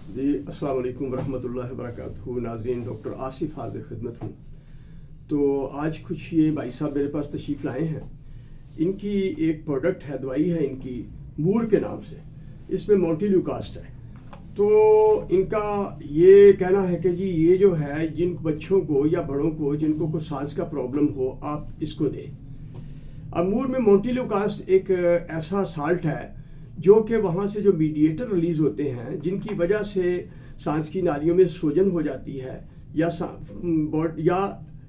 جی السلام علیکم ورحمۃ اللہ وبرکاتہ ناظرین، ڈاکٹر آصف حاضر خدمت ہوں۔ تو آج کچھ یہ بھائی صاحب میرے پاس تشریف لائے ہیں۔ ان کی ایک پروڈکٹ ہے، دوائی ہے ان کی مور کے نام سے، اس میں مونٹیلیوکاسٹ ہے۔ تو ان کا یہ کہنا ہے کہ جی یہ جو ہے جن بچوں کو یا بڑوں کو جن کو کوئی سانس کا پرابلم ہو آپ اس کو دیں۔ اب مور میں مونٹیلیوکاسٹ ایک ایسا سالٹ ہے جو کہ وہاں سے جو میڈیٹر ریلیز ہوتے ہیں جن کی وجہ سے سانس کی نالیوں میں سوجن ہو جاتی ہے، یا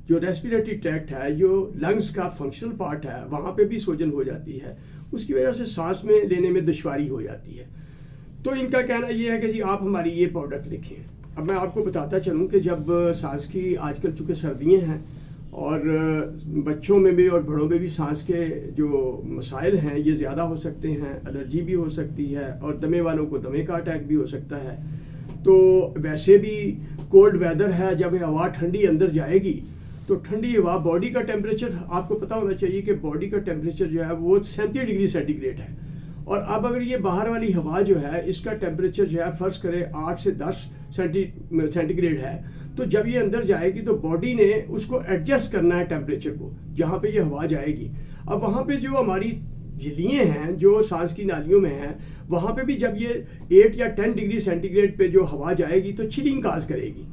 جو ریسپیریٹری ٹریکٹ ہے، جو لنگز کا فنکشنل پارٹ ہے، وہاں پہ بھی سوجن ہو جاتی ہے، اس کی وجہ سے سانس میں لینے میں دشواری ہو جاتی ہے۔ تو ان کا کہنا یہ ہے کہ جی آپ ہماری یہ پروڈکٹ لکھیں۔ اب میں آپ کو بتاتا چلوں کہ جب سانس کی آج کل چونکہ سردیاں ہیں اور بچوں میں بھی اور بڑوں میں بھی سانس کے جو مسائل ہیں یہ زیادہ ہو سکتے ہیں، الرجی بھی ہو سکتی ہے اور دمے والوں کو دمے کا اٹیک بھی ہو سکتا ہے۔ تو ویسے بھی کولڈ ویدر ہے، جب ہوا ٹھنڈی اندر جائے گی تو ٹھنڈی ہوا، باڈی کا ٹیمپریچر آپ کو پتہ ہونا چاہیے کہ باڈی کا ٹیمپریچر جو ہے وہ 37 ڈگری سینٹی گریڈ ہے، اور اب اگر یہ باہر والی ہوا جو ہے اس کا ٹیمپریچر جو ہے فرض کرے 8 سے 10 سینٹی گریڈ ہے، تو جب یہ اندر جائے گی تو باڈی نے اس کو ایڈجسٹ کرنا ہے ٹیمپریچر کو جہاں پہ یہ ہوا جائے گی۔ اب وہاں پہ جو ہماری جھلیاں ہیں جو سانس کی نالیوں میں ہیں، وہاں پہ بھی جب یہ 8 یا 10 ڈگری سینٹی گریڈ پہ جو ہوا جائے گی تو چلنگ کاز کرے گی۔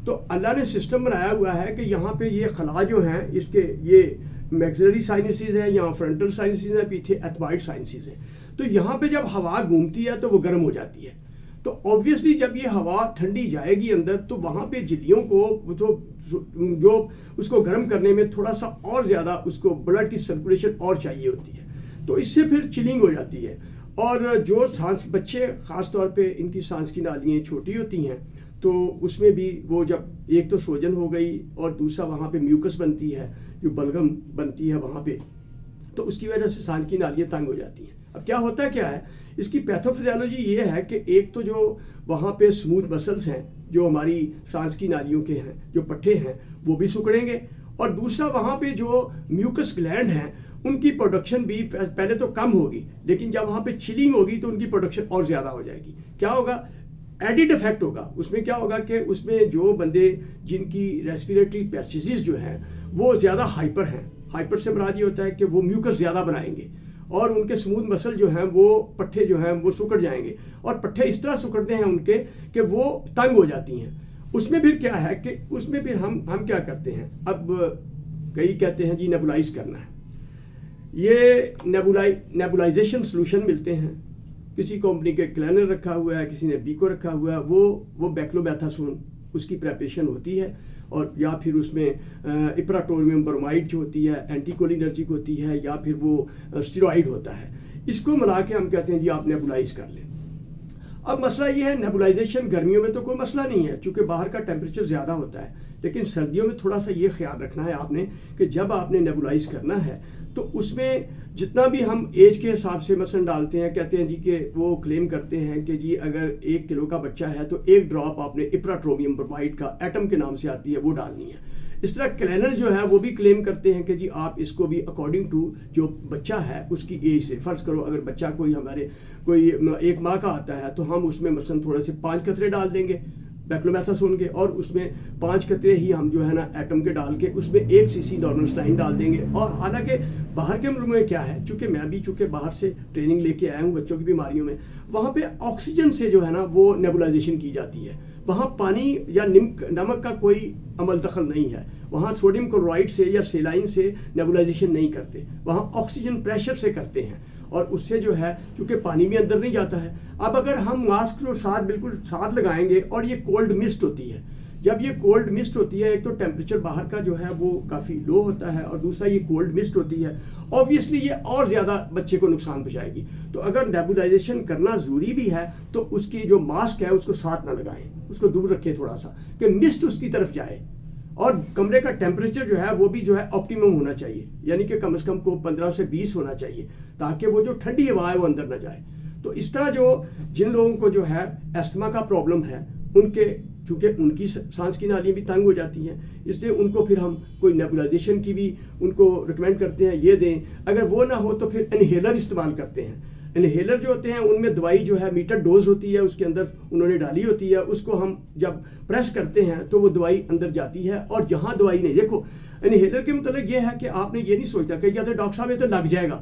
تو اللہ نے سسٹم بنایا ہوا ہے کہ یہاں پہ یہ خلا جو ہیں اس کے یہ میگزلری سائنسز ہیں، یہاں فرنٹل سائنسز ہیں، پیچھے ایتھوائڈ سائنسز ہیں۔ تو یہاں پہ جب ہوا گھومتی ہے تو وہ گرم ہو جاتی ہے۔ تو آبویسلی جب یہ ہوا ٹھنڈی جائے گی اندر تو وہاں پہ جھلیوں کو جو اس کو گرم کرنے میں تھوڑا سا اور زیادہ اس کو بلڈ کی سرکولیشن اور چاہیے ہوتی ہے، تو اس سے پھر چلنگ ہو جاتی ہے۔ اور جو سانس بچے خاص طور پہ ان کی سانس کی نالیاں چھوٹی ہوتی ہیں تو اس میں بھی وہ جب ایک تو سوجن ہو گئی اور دوسرا وہاں پہ میوکس بنتی ہے، جو بلغم بنتی ہے وہاں پہ، تو اس کی وجہ سے سانس کی نالیاں تنگ ہو جاتی ہیں۔ اب کیا ہوتا ہے، کیا ہے اس کی پیتھوفزیالوجی یہ ہے کہ ایک تو جو وہاں پہ سموتھ مسلز ہیں جو ہماری سانس کی نالیوں کے ہیں، جو پٹھے ہیں وہ بھی سکڑیں گے، اور دوسرا وہاں پہ جو میوکس گلینڈ ہیں ان کی پروڈکشن بھی پہلے تو کم ہوگی، لیکن جب وہاں پہ چلنگ ہوگی تو ان کی پروڈکشن اور زیادہ ہو جائے گی۔ کیا ہوگا، ایڈڈ افیکٹ ہوگا۔ اس میں کیا ہوگا کہ اس میں جو بندے جن کی ریسپیریٹری پیسیجز جو ہیں وہ زیادہ ہائپر ہیں، ہائپر سے مراد یہ ہوتا ہے کہ وہ میوکس زیادہ بنائیں گے اور ان کے سموتھ مسل جو ہیں وہ پٹھے جو ہیں وہ سکڑ جائیں گے، اور پٹھے اس طرح سکڑتے ہیں ان کے کہ وہ تنگ ہو جاتی ہیں۔ اس میں پھر کیا ہے کہ اس میں پھر ہم کیا کرتے ہیں، اب کئی کہتے ہیں جی نیبولائز کرنا ہے۔ یہ نیبولائزیشن سلوشن ملتے ہیں، کسی کمپنی کے کلینر رکھا ہوا ہے، کسی نے بیکو رکھا ہوا ہے، وہ بیکلومیتھاسون اس کی پریپریشن ہوتی ہے، اور یا پھر اس میں اپراٹورمیم برومائڈ جو ہوتی ہے اینٹی کولینرجک ہوتی ہے، یا پھر وہ اسٹیرائڈ ہوتا ہے۔ اس کو ملا کے ہم کہتے ہیں جی آپ نیبولائز کر لیں۔ اب مسئلہ یہ ہے، نیبولائزیشن گرمیوں میں تو کوئی مسئلہ نہیں ہے چونکہ باہر کا ٹیمپریچر زیادہ ہوتا ہے، لیکن سردیوں میں تھوڑا سا یہ خیال رکھنا ہے آپ نے کہ جب آپ نے نیبولائز کرنا ہے تو اس میں جتنا بھی ہم ایج کے حساب سے مثلا ڈالتے ہیں، کہتے ہیں جی کہ وہ کلیم کرتے ہیں کہ جی اگر 1 کلو کا بچہ ہے تو 1 ڈراپ آپ نے اپراٹرومیم برومائڈ کا ایٹم کے نام سے آتی ہے وہ ڈالنی ہے۔ اس طرح کلینل جو ہے وہ بھی کلیم کرتے ہیں کہ جی آپ اس کو بھی اکارڈنگ ٹو جو بچہ ہے اس کی ایج سے، فرض کرو اگر بچہ کوئی 1 ماہ کا آتا ہے تو ہم اس میں مثلا تھوڑے سے 5 قطرے ڈال دیں گے بیکلومیتھاسون کے، اور اس میں 5 قطرے ہی ہم جو ہے نا ایٹم کے ڈال کے اس میں 1 cc نارمل سلائن ڈال دیں گے۔ اور حالانکہ باہر کے ملک میں کیا ہے، چونکہ باہر سے ٹریننگ لے کے آیا ہوں بچوں کی بیماریوں میں، وہاں پہ آکسیجن سے جو ہے نا وہ نیبولائزیشن کی جاتی ہے، وہاں پانی یا نمک کا کوئی عمل دخل نہیں ہے، وہاں سوڈیم کلورائڈ سے یا سیلائن سے نیبولائزیشن نہیں کرتے، وہاں آکسیجن پریشر سے کرتے ہیں، اور اس سے جو ہے کیونکہ پانی بھی اندر نہیں جاتا ہے۔ اب اگر ہم ماسک کو بالکل ساتھ لگائیں گے اور یہ کولڈ مسٹ ہوتی ہے، جب یہ کولڈ مسٹ ہوتی ہے ایک تو ٹیمپریچر باہر کا جو ہے وہ کافی لو ہوتا ہے، اور دوسرا یہ کولڈ مسٹ ہوتی ہے، آبویسلی یہ اور زیادہ بچے کو نقصان پہنچائے گی۔ تو اگر نیبولائزیشن کرنا ضروری بھی ہے تو اس کی جو ماسک ہے اس کو ساتھ نہ لگائیں، اس کو دور رکھیں تھوڑا سا کہ مسٹ اس کی طرف جائے، اور کمرے کا ٹیمپریچر جو ہے وہ بھی جو ہے آپٹیمم ہونا چاہیے، یعنی کہ کم از کم کو 15 سے 20 ہونا چاہیے تاکہ وہ جو ٹھنڈی ہوا ہے وہ اندر نہ جائے۔ تو اس طرح جن لوگوں کو جو ہے ایستھما کا پرابلم ہے ان کے چونکہ ان کی سانس کی نالیاں بھی تنگ ہو جاتی ہیں، اس لیے ان کو پھر ہم کوئی نیبولائزیشن کی بھی ان کو ریکمینڈ کرتے ہیں یہ دیں۔ اگر وہ نہ ہو تو پھر انہیلر استعمال کرتے ہیں۔ انہیلر جو ہوتے ہیں ان میں دوائی جو ہے میٹر ڈوز ہوتی ہے، اس کے اندر انہوں نے ڈالی ہوتی ہے، اس کو ہم جب پریس کرتے ہیں تو وہ دوائی اندر جاتی ہے، اور جہاں دوائی نہیں، دیکھو انہیلر کے متعلق یہ ہے کہ آپ نے یہ نہیں سوچتا کہ یا تو ڈاکٹر صاحب یہ تو لگ جائے گا،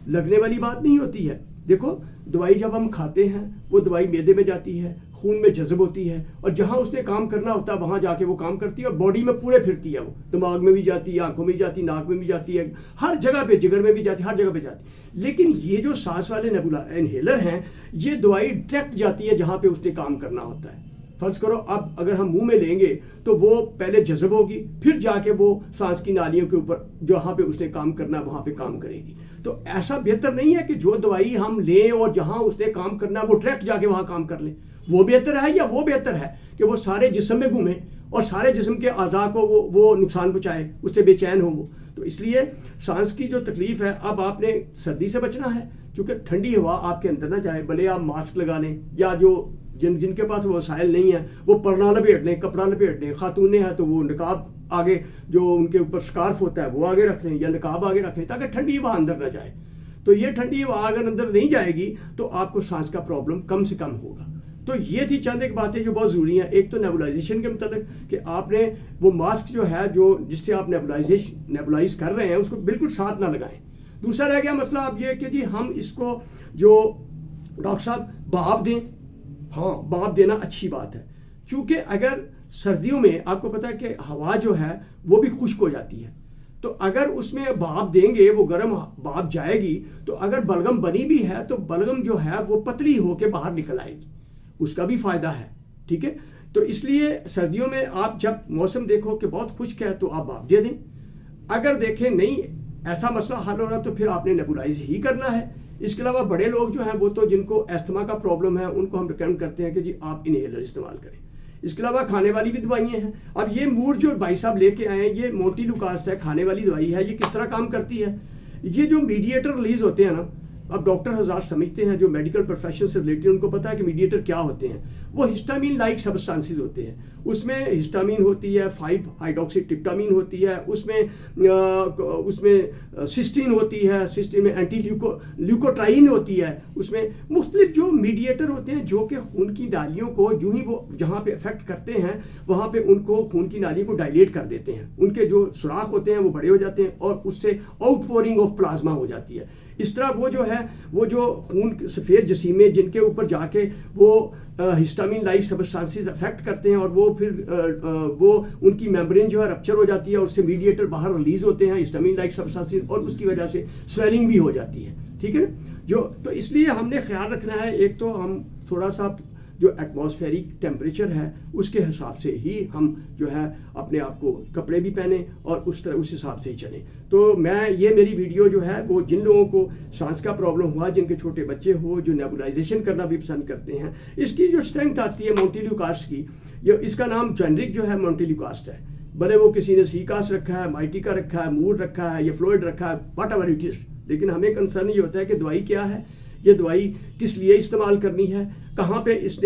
لگنے والی بات نہیں ہوتی ہے. دیکھو دوائی جب ہم کھاتے ہیں وہ دوائی معدے میں جاتی ہے، خون میں جذب ہوتی ہے، اور جہاں اس نے کام کرنا ہوتا ہے وہاں جا کے وہ کام کرتی ہے، اور باڈی میں پورے پھرتی ہے، وہ دماغ میں بھی جاتی ہے، آنکھوں میں بھی جاتی ہے، ناک میں بھی جاتی ہے، ہر جگہ پہ، جگر میں بھی جاتی ہے، ہر جگہ پہ جاتی ہے. لیکن یہ جو سانس والے انہیلر ہیں یہ دوائی ڈائریکٹ جاتی ہے جہاں پہ اس نے کام کرنا ہوتا ہے. فرض کرو اب اگر ہم منہ میں لیں گے تو وہ پہلے جذب ہوگی، پھر جا کے وہ سانس کی نالیوں کے اوپر جہاں پہ اس نے کام کرنا ہے وہاں پہ کام کرے گی. تو ایسا بہتر نہیں ہے کہ جو دوائی ہم لیں اور جہاں اس نے کام کرنا ہے وہ ڈائریکٹ جا کے وہاں کام کر لیں. وہ بہتر ہے یا وہ بہتر ہے کہ وہ سارے جسم میں گھومے اور سارے جسم کے اعضاء کو وہ نقصان پہنچائے، اس سے بے چین ہوں وہ. تو اس لیے سانس کی جو تکلیف ہے، اب آپ نے سردی سے بچنا ہے کیونکہ ٹھنڈی ہوا آپ کے اندر نہ جائے، بھلے آپ ماسک لگا لیں، یا جو جن کے پاس وہ وسائل نہیں ہے وہ پرنا لپیٹ لیں، کپڑا لپیٹ لیں. خاتونیں ہیں تو وہ نقاب آگے جو ان کے اوپر سکارف ہوتا ہے وہ آگے رکھ لیں یا نقاب آگے رکھ لیں تاکہ ٹھنڈی ہوا اندر نہ جائے. تو یہ ٹھنڈی ہوا اگر اندر نہیں جائے گی تو آپ کو سانس کا پرابلم کم سے کم ہوگا. تو یہ تھی چند ایک باتیں جو بہت ضروری ہیں. ایک تو نیبولائزیشن کے متعلق کہ آپ نے وہ ماسک جو ہے جو جس سے آپ نیبولائز کر رہے ہیں اس کو بالکل ساتھ نہ لگائیں. دوسرا رہ گیا مسئلہ اب یہ کہ جی ہم اس کو جو ڈاکٹر صاحب بھاپ دیں. ہاں بھاپ دینا اچھی بات ہے، چونکہ اگر سردیوں میں آپ کو پتا ہے کہ ہوا جو ہے وہ بھی خشک ہو جاتی ہے، تو اگر اس میں بھاپ دیں گے وہ گرم بھاپ جائے گی تو اگر بلغم بنی بھی ہے تو بلغم جو ہے وہ پتلی ہو کے باہر نکل آئے گی، اس کا بھی فائدہ ہے. ٹھیک ہے، تو اس لیے سردیوں میں آپ جب موسم دیکھو کہ بہت خشک ہے تو آپ بھاپ دے دیں. اگر دیکھیں نہیں ایسا مسئلہ حل ہو رہا تو پھر آپ نے نیبولائز ہی کرنا ہے. اس کے علاوہ بڑے لوگ جو ہیں وہ تو جن کو ایستھما کا پرابلم ہے ان کو ہم ریکمینڈ کرتے ہیں کہ جی آپ انہیلر استعمال کریں. اس کے علاوہ کھانے والی بھی دوائیاں ہیں. اب یہ موڈ جو بھائی صاحب لے کے آئے ہیں یہ مونٹی لوکاسٹ ہے، کھانے والی دوائی ہے. یہ کس طرح کام کرتی ہے؟ یہ جو میڈیٹر ریلیز ہوتے ہیں نا، اب ڈاکٹر حضرات سمجھتے ہیں جو میڈیکل پروفیشن سے ریلیٹڈ ان کو پتا ہے کہ میڈیٹر کیا ہوتے ہیں. وہ ہسٹامین لائک سبسٹانسز ہوتے ہیں. اس میں ہسٹامین ہوتی ہے، 5 ہائیڈروکسی ٹرپٹامین ہوتی ہے، اس میں سسٹین ہوتی ہے، سسٹین میں اینٹی لیوکوٹرائن ہوتی ہے. اس میں مختلف جو میڈیٹر ہوتے ہیں جو کہ خون کی نالیوں کو جو ہی وہ جہاں پہ افیکٹ کرتے ہیں وہاں پہ ان کو خون کی نالی کو ڈائلیٹ کر دیتے ہیں. ان کے جو سوراخ ہوتے ہیں وہ بڑے ہو جاتے ہیں اور اس سے آؤٹ پورنگ آف پلازما ہو جاتی ہے. اس طرح وہ جو ہے وہ جو خون سفید جسیمیں جن کے اوپر جا کے وہ ہسٹامین لائک سبسٹانسز افیکٹ کرتے ہیں اور وہ پھر وہ ان کی میمبرین جو ہے رپچر ہو جاتی ہے اور اس سے میڈیٹر باہر ریلیز ہوتے ہیں ہسٹامین لائک سبسٹانسز اور اس کی وجہ سے سویلنگ بھی ہو جاتی ہے. ٹھیک ہے نا، تو اس لیے ہم نے خیال رکھنا ہے. ایک تو ہم تھوڑا سا جو ایٹماسفیرک ٹیمپریچر ہے اس کے حساب سے ہی ہم جو ہے اپنے آپ کو کپڑے بھی پہنیں اور اس حساب سے ہی چلیں. تو یہ میری ویڈیو جو ہے وہ جن لوگوں کو سانس کا پرابلم ہوا، جن کے چھوٹے بچے ہو، جو نیبولائزیشن کرنا بھی پسند کرتے ہیں، اس کی جو اسٹرینتھ آتی ہے مونٹی لیوکاسٹ کی، اس کا نام جنرک جو ہے مونٹی لیوکاسٹ ہے. بھلے وہ کسی نے سی کاسٹ رکھا ہے، مائٹی کا رکھا ہے، مور رکھا ہے یا فلوئڈ رکھا ہے، واٹ ایور اٹ از. لیکن ہمیں کنسرن یہ ہوتا ہے کہ دوائی کیا ہے، یہ دوائی کس لیے استعمال کرنی ہے، کہاں پہ اس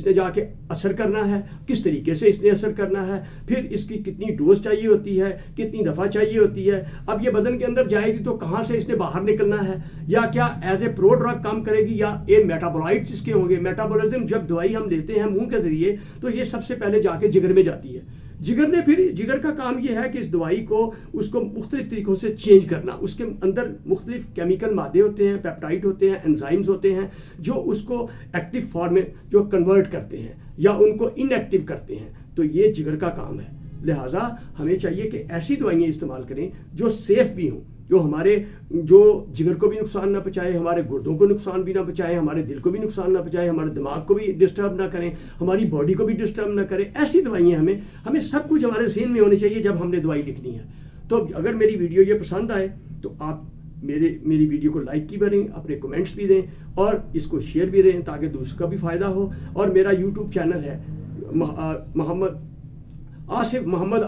نے جا کے اثر کرنا ہے، کس طریقے سے اس نے اثر کرنا ہے، پھر اس کی کتنی ڈوز چاہیے ہوتی ہے، کتنی دفعہ چاہیے ہوتی ہے. اب یہ بدن کے اندر جائے گی تو کہاں سے اس نے باہر نکلنا ہے، یا کیا ایز اے پرو ڈرگ کام کرے گی یا یہ میٹابولائٹس اس کے ہوں گے. میٹابولزم جب دوائی ہم لیتے ہیں منہ کے ذریعے تو یہ سب سے پہلے جا کے جگر میں جاتی ہے. جگر کا کام یہ ہے کہ اس دوائی کو اس کو مختلف طریقوں سے چینج کرنا. اس کے اندر مختلف کیمیکل مادے ہوتے ہیں، پیپٹائڈ ہوتے ہیں، انزائمز ہوتے ہیں جو اس کو ایکٹیو فارم میں جو کنورٹ کرتے ہیں یا ان کو ان ایکٹیو کرتے ہیں. تو یہ جگر کا کام ہے. لہٰذا ہمیں چاہیے کہ ایسی دوائیاں استعمال کریں جو سیف بھی ہوں، جو ہمارے جو جگر کو بھی نقصان نہ پہنچائے، ہمارے گردوں کو نقصان بھی نہ پہنچائے، ہمارے دل کو بھی نقصان نہ پہنچائے، ہمارے دماغ کو بھی ڈسٹرب نہ کریں، ہماری باڈی کو بھی ڈسٹرب نہ کریں. ایسی دوائیاں ہمیں سب کچھ ہمارے ذہن میں ہونی چاہیے جب ہم نے دوائی لکھنی ہے. تو اگر میری ویڈیو یہ پسند آئے تو آپ میری ویڈیو کو لائک کی کریں، اپنے کمنٹس بھی دیں اور اس کو شیئر بھی رہیں تاکہ دوسروں کا بھی فائدہ ہو. اور میرا یوٹیوب چینل ہے محمد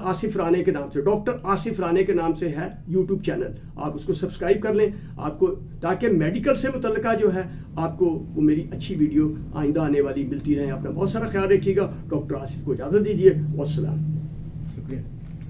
آصف رانے کے نام سے، ڈاکٹر آصف رانے کے نام سے ہے یوٹیوب چینل. آپ اس کو سبسکرائب کر لیں آپ کو، تاکہ میڈیکل سے متعلقہ جو ہے آپ کو وہ میری اچھی ویڈیو آئندہ آنے والی ملتی رہیں. اپنا بہت سارا خیال رکھیے گا. ڈاکٹر آصف کو اجازت دیجیے. والسلام.